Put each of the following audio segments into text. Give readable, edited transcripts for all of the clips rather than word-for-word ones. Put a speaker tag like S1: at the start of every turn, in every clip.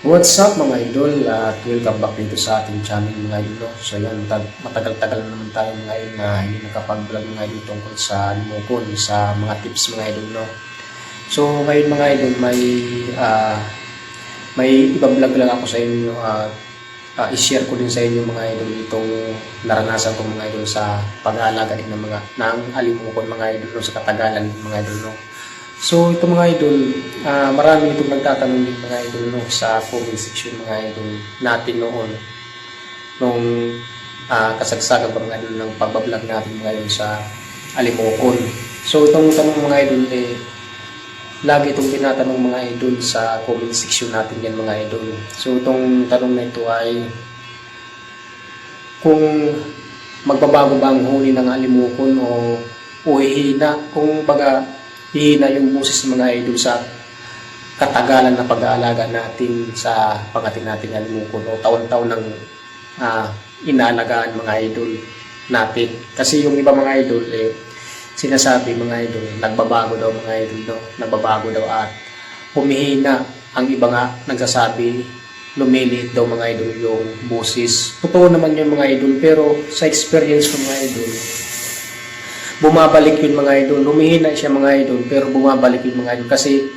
S1: What's up mga idol, at welcome back dito sa ating channel mga idol. So yan, matagal-tagal na naman tayo ngayon na hindi nakapag-vlog mga idol tungkol sa limukon, sa mga tips mga idol, no. So ngayon mga idol, may iba-vlog lang ako sa inyo at i-share ko din sa inyo mga idol itong naranasan ko mga idol sa pag-aalaga din ng alimukon mga idol, no, sa katagalan mga idol, no. So ito mga idol, marami itong nagtatanong din mga idol, no, sa comment section mga idol natin noon nung kasagsagan pa mga idol ng pagbablog natin mga idol sa alimokon. So itong tanong mga idol lagi itong tinatanong mga idol sa comment section natin yan mga idol. So itong tanong na ito ay kung magbabago ba ang huni ng alimokon o hihina, kung baga hihina yung boses ng mga idol sa katagalan na pag-aalaga natin sa pangatin natin alimukon o taon-taon ng inaalagaan mga idol natin. Kasi yung iba mga idol sinasabi mga idol nagbabago daw mga idol, no? Nagbabago daw at humihina. Ang iba nga nagsasabi lumiliit daw mga idol yung boses. Totoo naman yung mga idol, pero sa experience ko mga idol, bumabalik yun mga idol. Lumihina siya mga idol, pero bumabalik yun mga idol. Kasi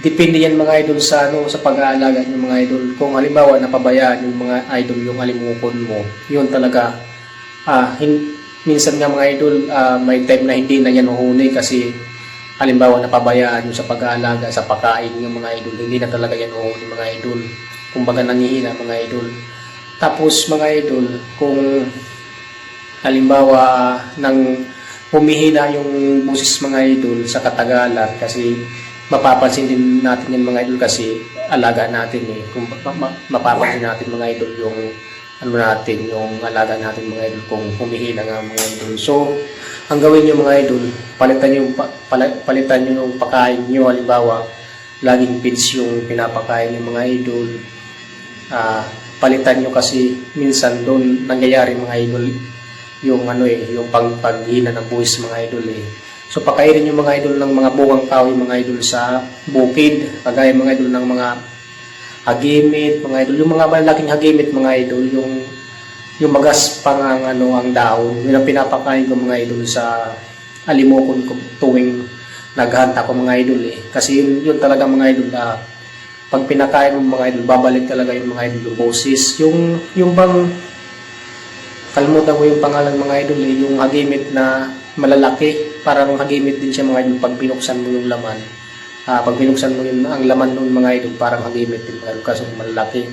S1: depende yan mga idol sa sa pag-aalaga ng mga idol. Kung halimbawa napabayaan yung mga idol yung alimukon mo, yun talaga minsan nga mga idol, may time na hindi na yan uhuni kasi halimbawa napabayaan yung sa pag-aalaga, sa pagkain yung mga idol, hindi na talaga yan uhuni mga idol. Kumbaga nangihina mga idol. Tapos mga idol, kung halimbawa humihina yung boses mga idol sa katagalan, kasi mapapansin din natin yung mga idol kasi alaga natin kung mapapansin natin mga idol yung yung alaga natin mga idol kung humihina nga mga idol. So ang gawin nyo mga idol, palitan nyo yung pagkain nyo. Halimbawa laging feeds yung pinapakain ng mga idol, palitan nyo kasi minsan doon nangyayari mga idol yung yung paghina ng buwis mga idol So pakainin yung mga idol ng mga buwang kahoy mga idol sa bukid, kagaya mga idol ng mga hagimit mga idol, yung mga malaking hagimit mga idol, yung magas pang ang dahon, yun ang pinapakain ko mga idol sa alimokon ko tuwing naghanta ko mga idol kasi yun talaga mga idol pag pinakain mo mga idol, babalik talaga yung mga idol yung boses, yung bang kalimutan ko yung pangalan mga idol yung hagimit na malalaki, parang hagimit din siya mga idol pag binuksan mo yung laman. Pag binuksan mo ang laman ng mga idol, parang hagimit din mga idol kasi malalaki.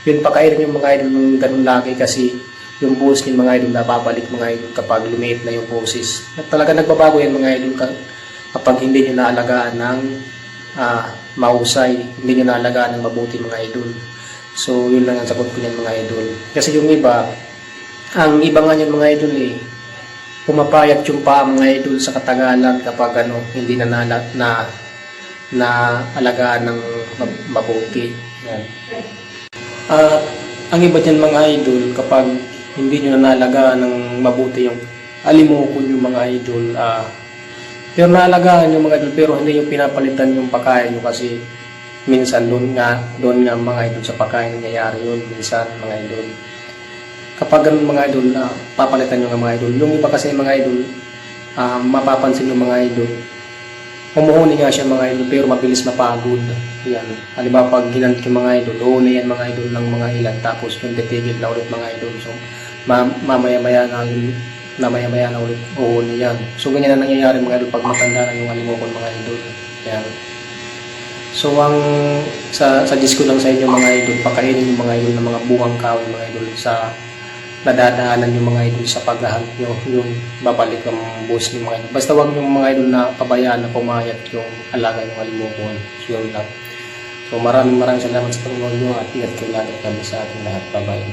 S1: Yun pakainin yung mga idol ng ganun laki kasi yung boses ng mga idol babalik mga idol kapag lumiit na yung boses. At talaga nagbabago yan mga idol kapag hindi nyo naalagaan ng mahusay, hindi nyo naalagaan ng mabuti mga idol. So yun lang ang sagot ko yan mga idol. Kasi yung iba, ang iba nga yan mga idol pumapayat yung paa mga idol sa katagalan kapag hindi na alagaan ng mabuti. Yan. Ang iba dyan mga idol, kapag hindi nyo na naalagaan ng mabuti yung alimokon yung mga idol, pero naalagaan yung mga idol pero hindi yung pinapalitan yung pagkain nyo kasi minsan doon nga mga idol sa pagkain nangyayari yun minsan mga idol. Kapag ganun mga idol, papalitan nyo nga mga idol. Yung iba kasi mga idol, mapapansin yung mga idol, humuhuni nga siya mga idol pero mabilis mapagod. Yan. Halimbawa pag ginanit yung mga idol, uhuni yan mga idol ng mga ilan tapos yung titigil na ulit mga idol. So mamaya-maya na ulit uhuni yan. So ganyan na nangyayari mga idol pag matanda na yung alimokon mga idol. Yan. So sa disco lang sa inyo mga idol, pakainin yung mga idol ng mga bungang kahoy mga idol sa nadadaanan yung mga idol sa paghahunt nyo, yung babalik ang boses ng mga idol. Basta wag yung mga idol na pabayaan na pumayat yung alaga ng alimokon. So yun lang. So maraming salamat sa panonood nyo at ingat kayo lagi kami sa ating lahat. Bye-bye.